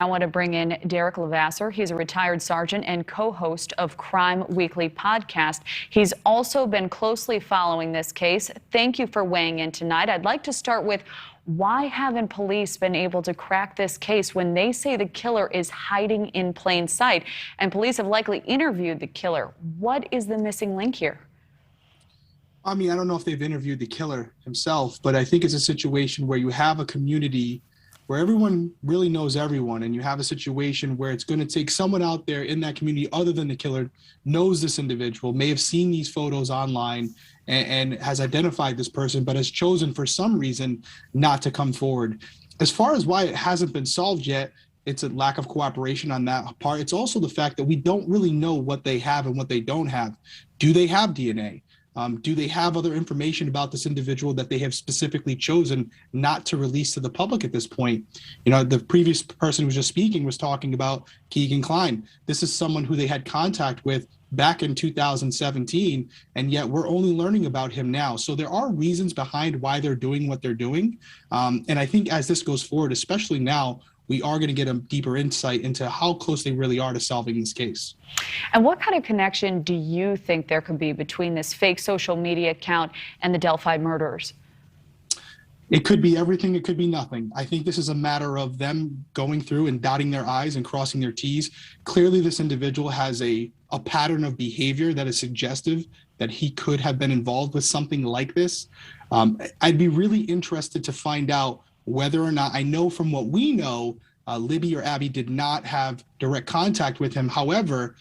I want to bring in Derek Levasseur. He's a retired sergeant and co-host of Crime Weekly podcast. He's also been closely following this case. Thank you for weighing in tonight. I'd like to start with, why haven't police been able to crack this case when they say the killer is hiding in plain sight? And police have likely interviewed the killer. What is the missing link here? I mean, I don't know if they've interviewed the killer himself, but I think it's a situation where you have a community where everyone really knows everyone, and you have a situation where it's going to take someone out there in that community other than the killer, knows this individual, may have seen these photos online and has identified this person, but has chosen for some reason not to come forward. As far as why it hasn't been solved yet, it's a lack of cooperation on that part. It's also the fact that we don't really know what they have and what they don't have. Do they have DNA? Do they have other information about this individual that they have specifically chosen not to release to the public at this point? You know, the previous person who was just speaking was talking about Keegan Kline. This is someone who they had contact with back in 2017, and yet we're only learning about him now. So there are reasons behind why they're doing what they're doing. And I think as this goes forward, especially now, we are going to get a deeper insight into how close they really are to solving this case. And what kind of connection do you think there could be between this fake social media account and the Delphi murders? It could be everything. It could be nothing. I think this is a matter of them going through and dotting their I's and crossing their T's. Clearly, this individual has a pattern of behavior that is suggestive that he could have been involved with something like this. I'd be really interested to find out whether or not, I know from what we know, Libby or Abby did not have direct contact with him. However,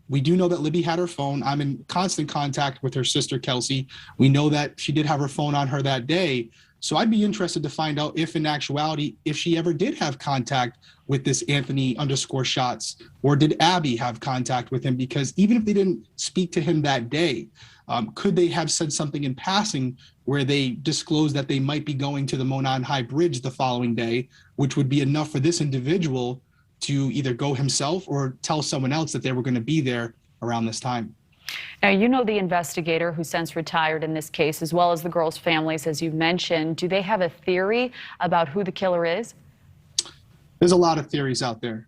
we do know that Libby had her phone. I'm in constant contact with her sister, Kelsey. We know that she did have her phone on her that day. So I'd be interested to find out if in actuality, if she ever did have contact with this Anthony_Shots, or did Abby have contact with him? Because even if they didn't speak to him that day, could they have said something in passing where they disclosed that they might be going to the Monon High Bridge the following day, which would be enough for this individual to either go himself or tell someone else that they were going to be there around this time? Now, you know the investigator who since retired in this case, as well as the girls' families, as you mentioned. Do they have a theory about who the killer is? There's a lot of theories out there.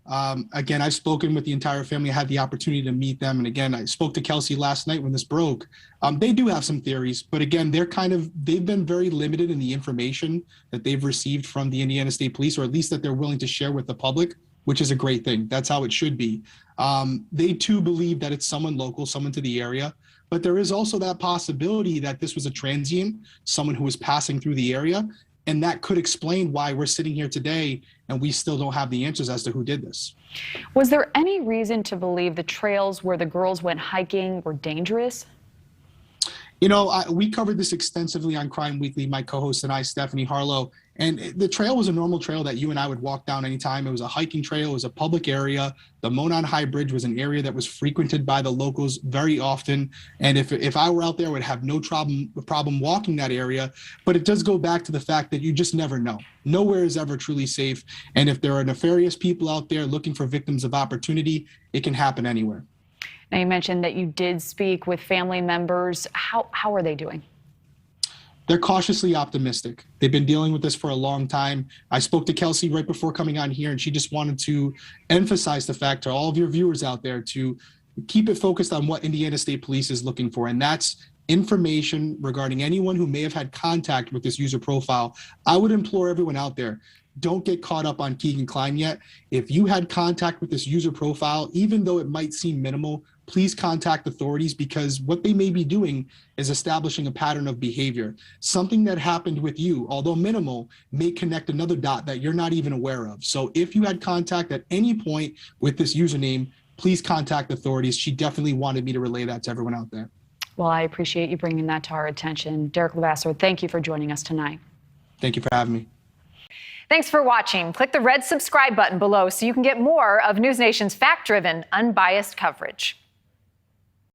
Again, I've spoken with the entire family. I had the opportunity to meet them. And again, I spoke to Kelsey last night when this broke. They do have some theories, but again, they've been very limited in the information that they've received from the Indiana State Police, or at least that they're willing to share with the public, which is a great thing. That's how it should be. They too believe that it's someone local, someone to the area, but there is also that possibility that this was a transient, someone who was passing through the area. And that could explain why we're sitting here today and we still don't have the answers as to who did this. Was there any reason to believe the trails where the girls went hiking were dangerous? You know, we covered this extensively on Crime Weekly, my co-host and I, Stephanie Harlow, and the trail was a normal trail that you and I would walk down anytime. It was a hiking trail. It was a public area. The Monon High Bridge was an area that was frequented by the locals very often. And if I were out there, I would have no problem walking that area. But it does go back to the fact that you just never know. Nowhere is ever truly safe. And if there are nefarious people out there looking for victims of opportunity, it can happen anywhere. Now, you mentioned that you did speak with family members. How are they doing? They're cautiously optimistic. They've been dealing with this for a long time. I spoke to Kelsey right before coming on here, and she just wanted to emphasize the fact to all of your viewers out there to keep it focused on what Indiana State Police is looking for, and that's information regarding anyone who may have had contact with this user profile. I would implore everyone out there, don't get caught up on Keegan Kline yet. If you had contact with this user profile, even though it might seem minimal, please contact authorities, because what they may be doing is establishing a pattern of behavior. Something that happened with you, although minimal, may connect another dot that you're not even aware of. So if you had contact at any point with this username, please contact authorities. She definitely wanted me to relay that to everyone out there. Well, I appreciate you bringing that to our attention. Derek Levasseur, thank you for joining us tonight. Thank you for having me. Thanks for watching. Click the red subscribe button below so you can get more of NewsNation's fact-driven, unbiased coverage.